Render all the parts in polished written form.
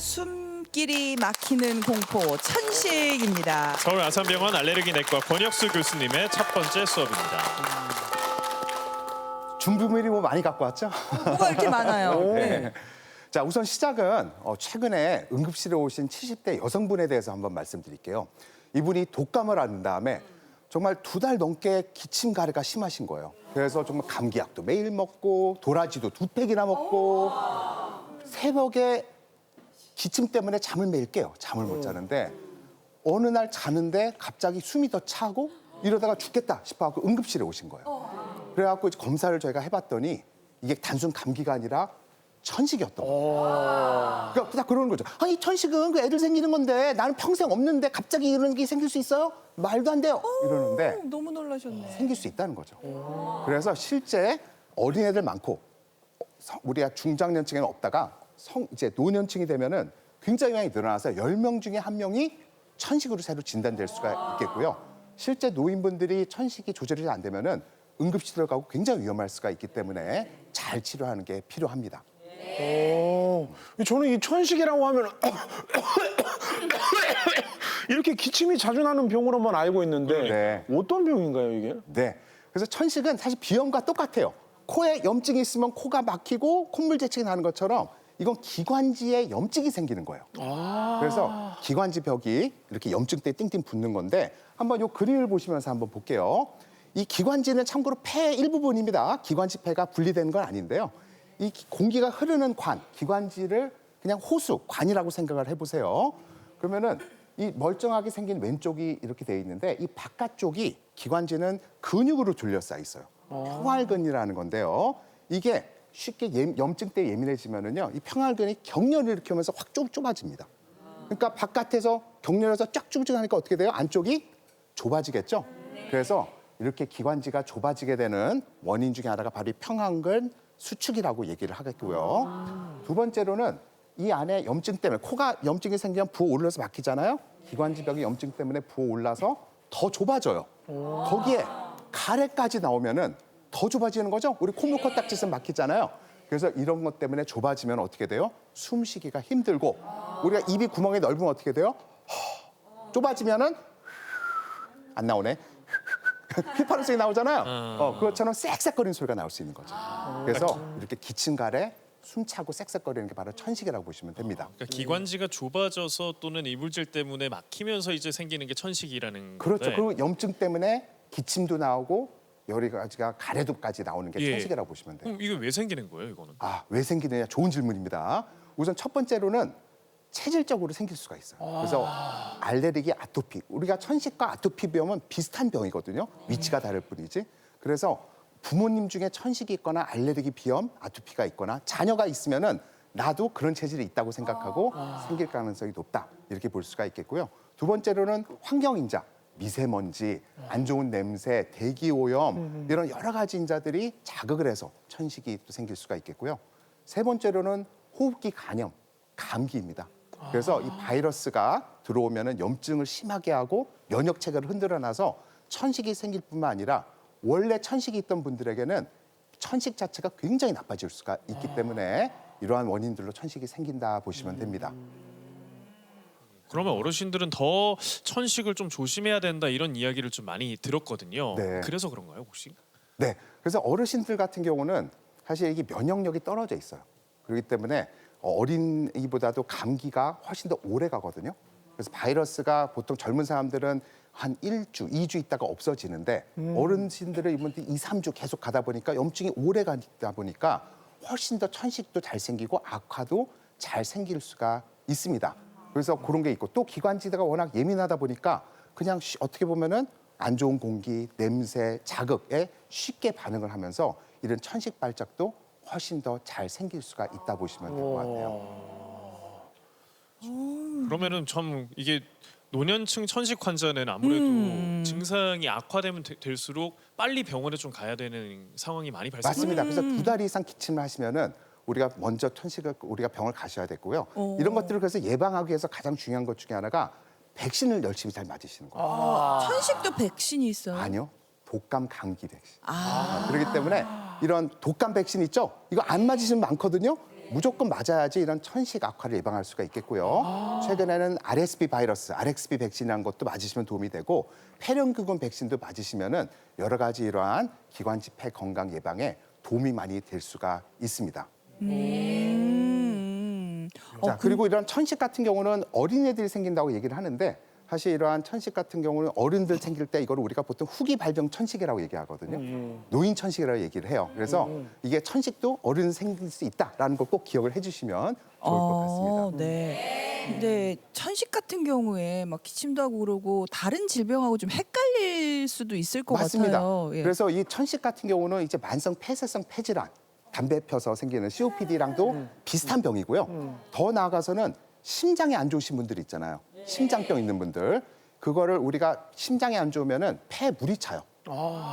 숨길이 막히는 공포 천식입니다. 서울 아산병원 알레르기 내과 권혁수 교수님의 첫 번째 수업입니다. 준비물이 뭐 많이 갖고 왔죠? 뭐가 이렇게 많아요? 네. 자, 우선 시작은 최근에 응급실에 오신 70대 여성분에 대해서 한번 말씀드릴게요. 이분이 독감을 앓은 다음에 정말 2달 넘게 기침 가래가 심하신 거예요. 그래서 정말 감기약도 매일 먹고 도라지도 2팩이나 먹고 새벽에 기침 때문에 잠을 매일 깨요. 잠을 못 자는데 어느 날 자는데 갑자기 숨이 더 차고 이러다가 죽겠다 싶어서 응급실에 오신 거예요. 그래갖고 이제 검사를 저희가 해봤더니 이게 단순 감기가 아니라 천식이었던 거예요. 그러니까 딱 그러는 거죠. 아니 천식은 그 애들 생기는 건데 나는 평생 없는데 갑자기 이런 게 생길 수 있어요? 말도 안 돼요. 이러는데 너무 놀라셨네. 생길 수 있다는 거죠. 그래서 실제 어린애들 많고 우리가 중장년층에는 없다가 이제 노년층이 되면은 굉장히 많이 늘어나서 10명 중에 1명이 천식으로 새로 진단될 수가 있겠고요. 실제 노인분들이 천식이 조절이 안 되면은 응급실을 가고 굉장히 위험할 수가 있기 때문에 잘 치료하는 게 필요합니다. 저는 이 천식이라고 하면 이렇게 기침이 자주 나는 병으로만 알고 있는데 네. 어떤 병인가요, 이게? 네. 그래서 천식은 사실 비염과 똑같아요. 코에 염증이 있으면 코가 막히고 콧물 재채기 나는 것처럼 이건 기관지에 염증이 생기는 거예요. 그래서 기관지 벽이 이렇게 염증 때 띵띵 붙는 건데 한번 이 그림을 보시면서 한번 볼게요. 이 기관지는 참고로 폐의 일부분입니다. 기관지 폐가 분리되는 건 아닌데요. 이 공기가 흐르는 관, 기관지를 그냥 호수, 관이라고 생각을 해보세요. 그러면은 이 멀쩡하게 생긴 왼쪽이 이렇게 돼 있는데 이 바깥쪽이 기관지는 근육으로 둘러싸여 있어요. 평활근이라는 건데요. 이게 쉽게 염증 때 예민해지면은요, 이 평활근이 경련을 일으키면서 확 좁아집니다. 그러니까 바깥에서 경련해서 쫙 쭈글쭈글하니까 어떻게 돼요? 안쪽이 좁아지겠죠. 그래서 이렇게 기관지가 좁아지게 되는 원인 중에 하나가 바로 이 평활근 수축이라고 얘기를 하겠고요. 두 번째로는 이 안에 염증 때문에 코가 염증이 생기면 부어 올라서 막히잖아요. 기관지벽이 염증 때문에 부어 올라서 더 좁아져요. 거기에 가래까지 나오면은 더 좁아지는 거죠. 우리 콧물 코딱지에서 막히잖아요. 그래서 이런 것 때문에 좁아지면 어떻게 돼요? 숨쉬기가 힘들고 우리가 입이 구멍이 넓으면 어떻게 돼요? 좁아지면은 안 나오네. 휘파람 소리 나오잖아요. 그것처럼 쌕쌕거리는 소리가 나올 수 있는 거죠. 그래서 이렇게 기침 가래, 숨 차고 쌕쌕거리는 게 바로 천식이라고 보시면 됩니다. 그러니까 기관지가 좁아져서 또는 이물질 때문에 막히면서 이제 생기는 게 천식이라는 그렇죠. 건데. 그리고 염증 때문에 기침도 나오고 여러 가지가 가래도까지 나오는 게 예. 천식이라고 보시면 돼요. 그럼 이게 왜 생기는 거예요, 이거는? 왜 생기느냐? 좋은 질문입니다. 우선 첫 번째로는 체질적으로 생길 수가 있어요. 그래서 알레르기, 아토피. 우리가 천식과 아토피 비염은 비슷한 병이거든요. 위치가 다를 뿐이지. 그래서 부모님 중에 천식이 있거나 알레르기 비염, 아토피가 있거나 자녀가 있으면은 나도 그런 체질이 있다고 생각하고 생길 가능성이 높다. 이렇게 볼 수가 있겠고요. 두 번째로는 환경인자. 미세먼지, 안 좋은 냄새, 대기 오염 이런 여러 가지 인자들이 자극을 해서 천식이 또 생길 수가 있겠고요. 세 번째로는 호흡기 간염, 감기입니다. 그래서 이 바이러스가 들어오면은 염증을 심하게 하고 면역 체계를 흔들어놔서 천식이 생길 뿐만 아니라 원래 천식이 있던 분들에게는 천식 자체가 굉장히 나빠질 수가 있기 때문에 이러한 원인들로 천식이 생긴다 보시면 됩니다. 그러면 어르신들은 더 천식을 좀 조심해야 된다 이런 이야기를 좀 많이 들었거든요. 네. 그래서 그런가요, 혹시? 네, 그래서 어르신들 같은 경우는 사실 이게 면역력이 떨어져 있어요. 그렇기 때문에 어린이보다도 감기가 훨씬 더 오래 가거든요. 그래서 바이러스가 보통 젊은 사람들은 한 1주, 2주 있다가 없어지는데 어르신들은 이분들 2, 3주 계속 가다 보니까 염증이 오래 가다 보니까 훨씬 더 천식도 잘 생기고 악화도 잘 생길 수가 있습니다. 그래서 그런 게 있고 또 기관지가 워낙 예민하다 보니까 그냥 어떻게 보면은 안 좋은 공기, 냄새, 자극에 쉽게 반응을 하면서 이런 천식 발작도 훨씬 더 잘 생길 수가 있다 보시면 될 것 같아요. 그러면은 참 이게 노년층 천식 환자는 아무래도 증상이 악화되면 될수록 빨리 병원에 좀 가야 되는 상황이 많이 발생해요. 맞습니다. 그래서 2달 이상 기침을 하시면은 우리가 먼저 천식을 우리가 병을 가셔야 되고요. 이런 것들을 그래서 예방하기 위해서 가장 중요한 것 중에 하나가 백신을 열심히 잘 맞으시는 거예요. 천식도 백신이 있어요? 아니요. 독감 감기 백신. 그렇기 때문에 이런 독감 백신 있죠? 이거 안 맞으시면 많거든요. 무조건 맞아야지 이런 천식 악화를 예방할 수가 있겠고요. 최근에는 RSV 바이러스, RXV 백신이라는 것도 맞으시면 도움이 되고 폐렴균군 백신도 맞으시면은 여러 가지 이러한 기관지 폐 건강 예방에 도움이 많이 될 수가 있습니다. 자, 그리고 이런 천식 같은 경우는 어린애들이 생긴다고 얘기를 하는데 사실 이러한 천식 같은 경우는 어른들 생길 때 이걸 우리가 보통 후기 발병 천식이라고 얘기하거든요. 노인 천식이라고 얘기를 해요. 그래서 이게 천식도 어른 생길 수 있다라는 걸 꼭 기억을 해주시면 좋을 것 같습니다. 네. 근데 천식 같은 경우에 막 기침도 하고 그러고 다른 질병하고 좀 헷갈릴 수도 있을 것 맞습니다. 같아요. 예. 그래서 이 천식 같은 경우는 이제 만성 폐쇄성 폐질환, 담배 펴서 생기는 COPD랑도 비슷한 병이고요. 더 나아가서는 심장이 안 좋으신 분들 있잖아요. 심장병 있는 분들. 그거를 우리가 심장이 안 좋으면은 폐에 물이 차요.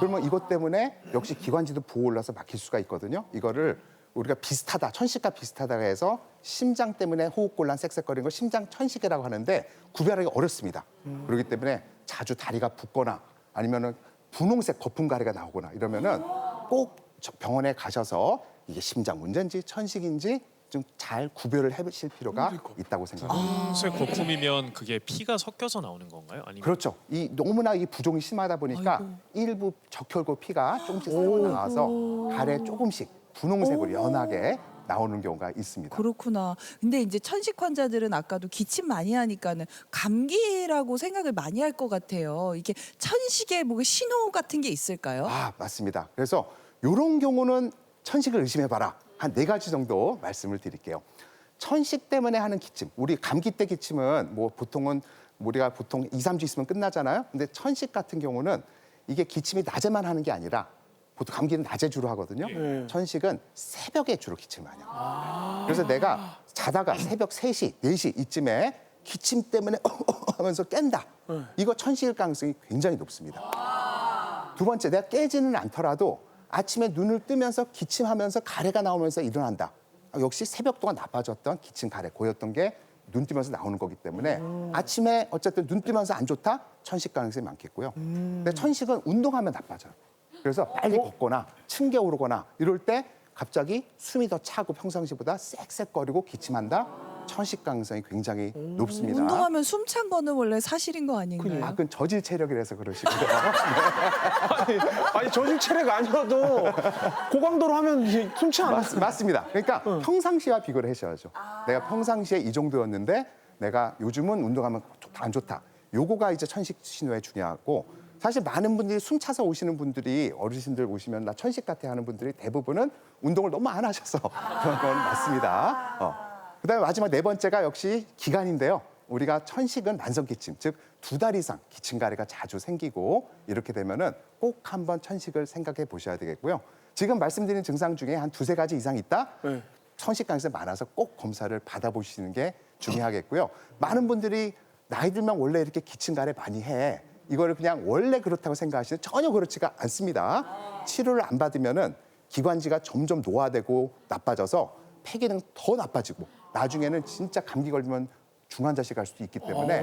그러면 이것 때문에 역시 기관지도 부어 올라서 막힐 수가 있거든요. 이거를 우리가 비슷하다, 천식과 비슷하다고 해서 심장 때문에 호흡곤란, 쌕쌕거리는 걸 심장 천식이라고 하는데 구별하기 어렵습니다. 그렇기 때문에 자주 다리가 붓거나 아니면은 분홍색 거품 가래가 나오거나 이러면은 꼭 병원에 가셔서 이게 심장 문제인지 천식인지 좀 잘 구별을 해보실 필요가 있다고 생각합니다. 분홍색 거품이면 그게 피가 섞여서 나오는 건가요? 아니면 그렇죠. 이 너무나 이 부종이 심하다 보니까 아이고. 일부 적혈구 피가 조금씩 새어 나와서 가래 조금씩 분홍색으로 연하게 나오는 경우가 있습니다. 그렇구나. 근데 이제 천식 환자들은 아까도 기침 많이 하니까는 감기라고 생각을 많이 할 것 같아요. 이게 천식의 뭐 신호 같은 게 있을까요? 아, 맞습니다. 그래서 이런 경우는 천식을 의심해봐라. 한 4가지 정도 말씀을 드릴게요. 천식 때문에 하는 기침. 우리 감기 때 기침은 뭐 보통은 우리가 보통 2, 3주 있으면 끝나잖아요. 근데 천식 같은 경우는 이게 기침이 낮에만 하는 게 아니라 보통 감기는 낮에 주로 하거든요. 천식은 새벽에 주로 기침을 하냐. 그래서 내가 자다가 새벽 3시, 4시 이쯤에 기침 때문에 하면서 깬다. 이거 천식일 가능성이 굉장히 높습니다. 두 번째, 내가 깨지는 않더라도 아침에 눈을 뜨면서 기침하면서 가래가 나오면서 일어난다. 역시 새벽 동안 나빠졌던 기침 가래 고였던 게 눈 뜨면서 나오는 거기 때문에 아침에 어쨌든 눈 뜨면서 안 좋다? 천식 가능성이 많겠고요. 근데 천식은 운동하면 나빠져요. 그래서 빨리 걷거나 층계 오르거나 이럴 때 갑자기 숨이 더 차고 평상시보다 쌕쌕거리고 기침한다? 천식 가능성이 굉장히 높습니다. 운동하면 숨 찬 거는 원래 사실인 거 아닌가요? 아, 그건 저질 체력이라서 그러시고요. 아니 저질 체력 아니어도 고강도로 하면 숨지 않아. 맞습니다. 그러니까 평상시와 비교를 하셔야죠. 내가 평상시에 이 정도였는데 내가 요즘은 운동하면 좋다, 안 좋다. 요거가 이제 천식 신호에 중요하고 사실 많은 분들이 숨 차서 오시는 분들이 어르신들 오시면 나 천식 같아 하는 분들이 대부분은 운동을 너무 안 하셔서 그런 건 맞습니다. 그다음에 마지막 4번째가 역시 기간인데요. 우리가 천식은 만성기침, 즉 2달 이상 기침 가래가 자주 생기고 이렇게 되면은 꼭 한번 천식을 생각해 보셔야 되겠고요. 지금 말씀드린 증상 중에 한 2, 3가지 이상 있다? 천식 가능성이 많아서 꼭 검사를 받아보시는 게 중요하겠고요. 많은 분들이 나이 들면 원래 이렇게 기침 가래 많이 해. 이거를 그냥 원래 그렇다고 생각하시는데 전혀 그렇지가 않습니다. 치료를 안 받으면은 기관지가 점점 노화되고 나빠져서 폐 기능 더 나빠지고 나중에는 진짜 감기 걸리면 중환자실 갈 수도 있기 때문에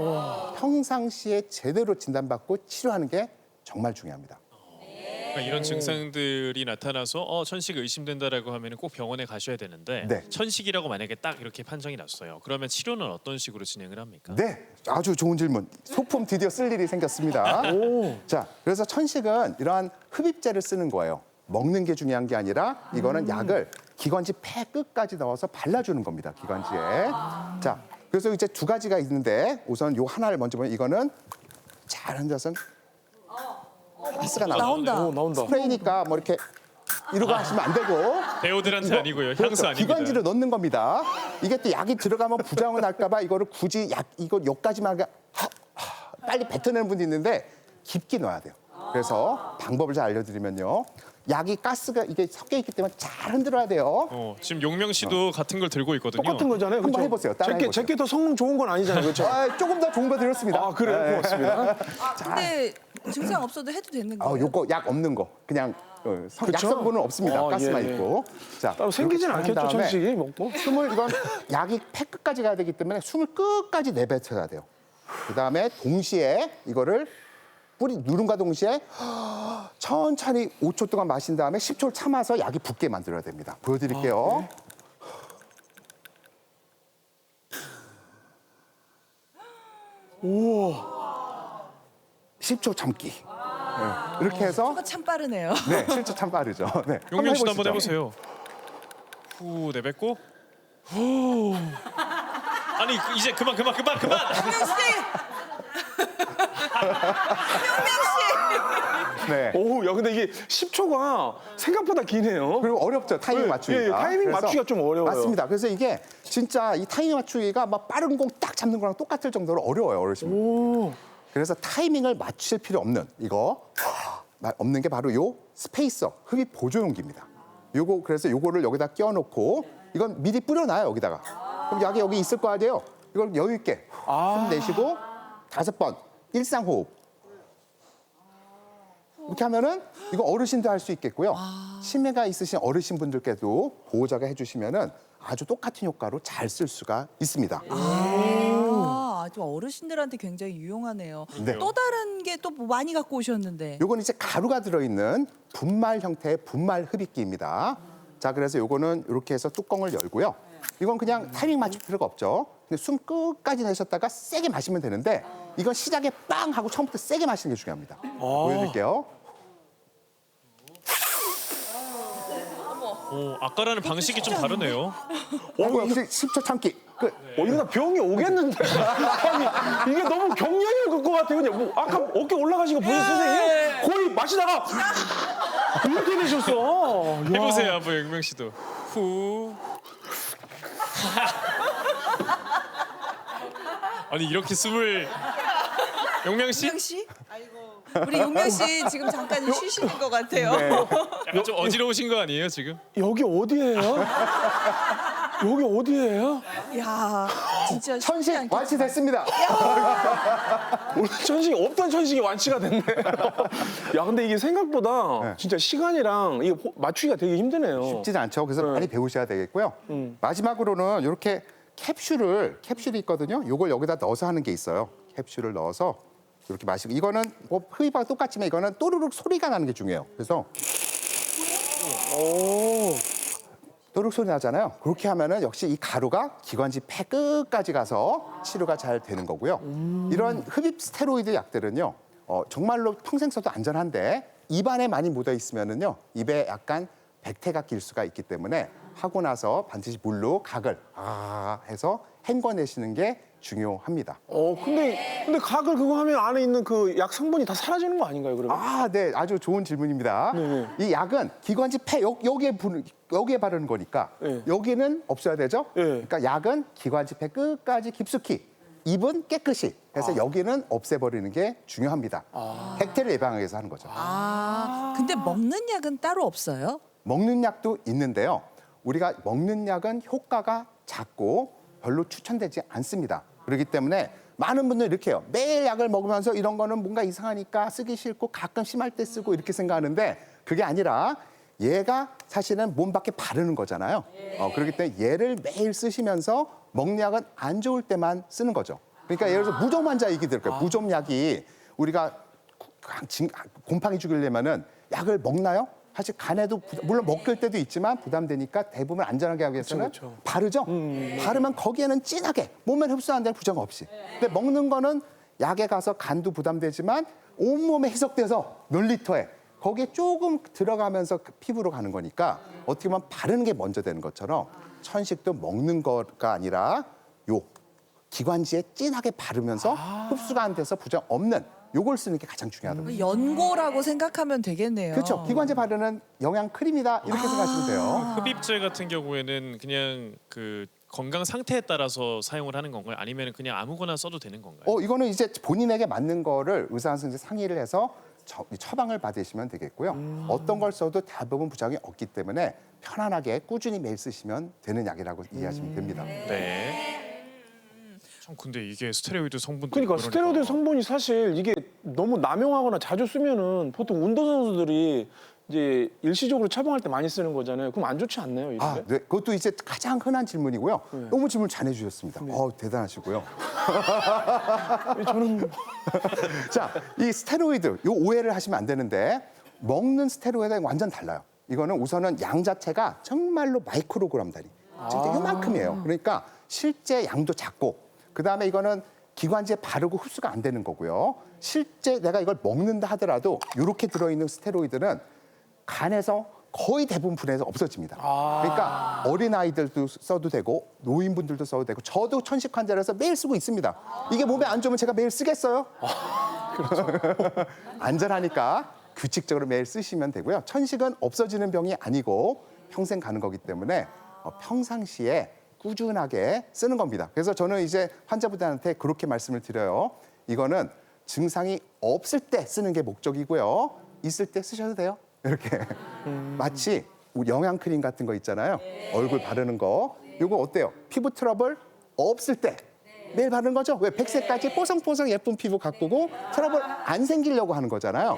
평상시에 제대로 진단받고 치료하는 게 정말 중요합니다. 그러니까 이런 증상들이 나타나서 천식 의심된다라고 하면 꼭 병원에 가셔야 되는데 네. 천식이라고 만약에 딱 이렇게 판정이 났어요. 그러면 치료는 어떤 식으로 진행을 합니까? 네, 아주 좋은 질문. 소품 드디어 쓸 일이 생겼습니다. 자, 그래서 천식은 이러한 흡입제를 쓰는 거예요. 먹는 게 중요한 게 아니라 이거는 약을 기관지 폐 끝까지 넣어서 발라주는 겁니다. 기관지에. 자, 그래서 이제 2가지가 있는데 우선 요 하나를 먼저 보면 이거는 잘 앉아서 가스가 나온다. 나온다. 스프레이니까 뭐 이렇게 이러고 하시면 안 되고 배우들한테 아니고요. 향수 그렇죠. 아닙니다. 기관지를 넣는 겁니다. 이게 또 약이 들어가면 부작용 날까봐 이거를 굳이 이거 여기까지만 빨리 뱉어내는 분도 있는데 깊게 넣어야 돼요. 그래서 방법을 잘 알려드리면요. 약이 가스가 이게 섞여 있기 때문에 잘 흔들어야 돼요. 지금 용명 씨도 같은 걸 들고 있거든요. 똑같은 거잖아요. 한번 그렇죠? 해보세요. 따라해보세요. 제게 더 성능 좋은 건 아니잖아요. 그렇죠? 조금 더 좋은 거 드렸습니다. 아, 그래요? 고맙습니다. 근데 증상 없어도 해도 되는 거예요? 요거 약 없는 거 그냥 그쵸? 약성분은 없습니다. 아, 가스만 예, 예. 있고. 자, 따로 생기진 이렇게 한 않겠죠, 다음에 천식이 먹고. 숨을 이건 약이 폐 끝까지 가야 되기 때문에 숨을 끝까지 내뱉어야 돼요. 그다음에 동시에 이거를 뿌리 누름과 동시에 천천히 5초 동안 마신 다음에 10초를 참아서 약이 붙게 만들어야 됩니다. 보여드릴게요. 우와. 10초 참기. 네, 이렇게 해서 그거 참 빠르네요. 네, 실제 참 빠르죠. 네, 용명 씨도 한번 해보시죠. 해보세요. 후 내뱉고. 아니 이제 그만. 용명 씨. 네. 오, 야, 근데 이게 10초가 생각보다 기네요. 그리고 어렵죠, 타이밍 예, 맞추기가. 예, 타이밍 그래서- 맞추기가 좀 어려워요. 맞습니다. 그래서 이게 진짜 이 타이밍 맞추기가 막 빠른 공 딱 잡는 거랑 똑같을 정도로 어려워요, 어르신분. 오. 그래서 타이밍을 맞추실 필요 없는 이거 없는 게 바로 요 스페이서 흡입 보조용기입니다. 요거 그래서 요거를 여기다 끼워놓고 이건 미리 뿌려놔요 여기다가. 그럼 약이 여기 있을 거 아니에요. 이걸 여유 있게 숨 내쉬고 5번 일상호흡. 이렇게 하면은 이거 어르신도 할 수 있겠고요. 치매가 있으신 어르신분들께도 보호자가 해주시면은 아주 똑같은 효과로 잘 쓸 수가 있습니다. 아주 어르신들한테 굉장히 유용하네요. 네. 또 다른 게 또 뭐 많이 갖고 오셨는데. 요거는 이제 가루가 들어있는 분말 형태의 분말 흡입기입니다. 자, 그래서 요거는 이렇게 해서 뚜껑을 열고요. 이건 그냥 타이밍 맞출 필요가 없죠. 근데 숨 끝까지 내셨다가 세게 마시면 되는데 이건 시작에 빵 하고 처음부터 세게 마시는 게 중요합니다. 보여드릴게요. 아까라는 방식이 좀 다르네요. 역시 10초 참기. 끝. 이러다 병이 오겠는데. 아니, 이게 너무 경련이 올 것 같아요. 그냥 뭐 아까 어깨 올라가신 거 보셨어요, 선생님? 거의 마시다가 이렇게 되셨어. 야. 해보세요 한번 용명 씨도. 후. 아니 이렇게 숨을 용명 씨 용명 씨? 우리 용명 씨 지금 잠깐 쉬시는 것 같아요. 네. 약간 좀 어지러우신 거 아니에요 지금? 여기 어디예요? 여기 어디예요? 야, 진짜 쉽지 천식 않겠다. 완치됐습니다. 오늘 천식이 없던 천식이 완치가 됐네. 야, 근데 이게 생각보다 네. 진짜 시간이랑 이게 맞추기가 되게 힘드네요. 쉽지는 않죠. 그래서 많이 배우셔야 되겠고요. 마지막으로는 이렇게 캡슐이 있거든요. 요걸 여기다 넣어서 하는 게 있어요. 캡슐을 넣어서 이렇게 마시고 이거는 뭐 흡입하고 똑같지만 이거는 또르륵 소리가 나는 게 중요해요. 그래서 또르륵 소리 나잖아요. 그렇게 하면은 역시 이 가루가 기관지 폐 끝까지 가서 치료가 잘 되는 거고요. 이런 흡입 스테로이드 약들은요. 정말로 평생 써도 안전한데 입안에 많이 묻어 있으면은요. 입에 약간 백태가 낄 수가 있기 때문에 하고 나서 반드시 물로 각을 해서 헹궈내시는 게 중요합니다. 근데 각을 그거 하면 안에 있는 그 약 성분이 다 사라지는 거 아닌가요, 그러면? 네, 아주 좋은 질문입니다. 네네. 이 약은 기관지 폐 여기에 바르는 거니까 네. 여기는 없어야 되죠. 네. 그러니까 약은 기관지 폐 끝까지 깊숙이, 입은 깨끗이 해서 여기는 없애버리는 게 중요합니다. 백태를 예방하기 위해서 하는 거죠. 근데 먹는 약은 따로 없어요? 먹는 약도 있는데요. 우리가 먹는 약은 효과가 작고 별로 추천되지 않습니다. 그렇기 때문에 많은 분들이 이렇게 해요. 매일 약을 먹으면서 이런 거는 뭔가 이상하니까 쓰기 싫고 가끔 심할 때 쓰고 이렇게 생각하는데 그게 아니라 얘가 사실은 몸 밖에 바르는 거잖아요. 그렇기 때문에 얘를 매일 쓰시면서 먹는 약은 안 좋을 때만 쓰는 거죠. 그러니까 예를 들어서 무좀 환자 얘기 들을 거예요. 무좀 약이 우리가 곰팡이 죽이려면은 약을 먹나요? 사실 간에도 물론 먹을 때도 있지만 부담되니까 대부분 안전하게 하기 위해서는 그쵸. 바르죠. 바르면 거기에는 진하게 몸에 흡수하는 데는 부정 없이. 근데 먹는 거는 약에 가서 간도 부담되지만 온몸에 희석돼서 몇 리터에 거기에 조금 들어가면서 그 피부로 가는 거니까 어떻게 보면 바르는 게 먼저 되는 것처럼 천식도 먹는 거가 아니라 요 기관지에 진하게 바르면서 흡수가 안 돼서 부정 없는 요걸 쓰는 게 가장 중요하다고. 연고라고 생각하면 되겠네요. 그렇죠. 기관지 바르는 영양 크림이다 이렇게 생각하시면 돼요. 흡입제 같은 경우에는 그냥 그 건강 상태에 따라서 사용을 하는 건가요? 아니면 그냥 아무거나 써도 되는 건가요? 이거는 이제 본인에게 맞는 거를 의사와 선생님 상의를 해서 처방을 받으시면 되겠고요. 어떤 걸 써도 대부분 부작용이 없기 때문에 편안하게 꾸준히 매일 쓰시면 되는 약이라고 이해하시면 됩니다. 네. 참 근데 이게 스테로이드 성분도 그러니까 있고 스테로이드 그러니까. 성분이 사실 이게 너무 남용하거나 자주 쓰면은 보통 운동선수들이 이제 일시적으로 처방할 때 많이 쓰는 거잖아요. 그럼 안 좋지 않나요, 이게? 네. 그것도 이제 가장 흔한 질문이고요. 너무 질문 잘해주셨습니다. 대단하시고요. 저는 자, 이 스테로이드, 요 오해를 하시면 안 되는데 먹는 스테로이드랑 완전 달라요. 이거는 우선은 양 자체가 정말로 마이크로그램 단위. 진짜 요만큼이에요. 그러니까 실제 양도 작고 그다음에 이거는 기관지에 바르고 흡수가 안 되는 거고요. 실제 내가 이걸 먹는다 하더라도 이렇게 들어있는 스테로이드는 간에서 거의 대부분 분해해서 없어집니다. 그러니까 어린아이들도 써도 되고 노인분들도 써도 되고 저도 천식 환자라서 매일 쓰고 있습니다. 이게 몸에 안 좋으면 제가 매일 쓰겠어요? 안전하니까 규칙적으로 매일 쓰시면 되고요. 천식은 없어지는 병이 아니고 평생 가는 거기 때문에 평상시에 꾸준하게 쓰는 겁니다. 그래서 저는 이제 환자분들한테 그렇게 말씀을 드려요. 이거는 증상이 없을 때 쓰는 게 목적이고요. 있을 때 쓰셔도 돼요. 이렇게. 마치 영양 크림 같은 거 있잖아요. 얼굴 바르는 거. 이거 어때요? 피부 트러블 없을 때 매일 바르는 거죠. 왜? 100세까지 뽀송뽀송 예쁜 피부 가꾸고 트러블 안 생기려고 하는 거잖아요.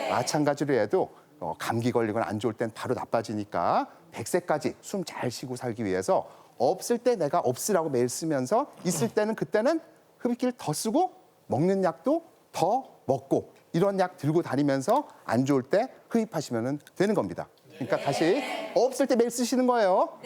마찬가지로 해도 감기 걸리거나 안 좋을 땐 바로 나빠지니까 100세까지 숨 잘 쉬고 살기 위해서 없을 때 내가 없으라고 매일 쓰면서 있을 때는 그때는 흡입기를 더 쓰고 먹는 약도 더 먹고 이런 약 들고 다니면서 안 좋을 때 흡입하시면 되는 겁니다. 그러니까 다시 없을 때 매일 쓰시는 거예요.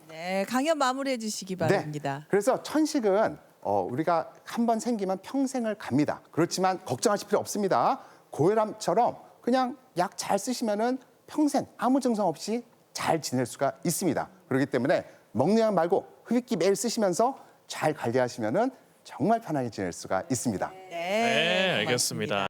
네, 강연 마무리해 주시기 바랍니다. 그래서 천식은 우리가 한 번 생기면 평생을 갑니다. 그렇지만 걱정하실 필요 없습니다. 고혈압처럼 그냥 약 잘 쓰시면은 평생 아무 증상 없이 잘 지낼 수가 있습니다. 그렇기 때문에 먹는 약 말고 흡입기 매일 쓰시면서 잘 관리하시면은 정말 편하게 지낼 수가 있습니다. 네, 알겠습니다.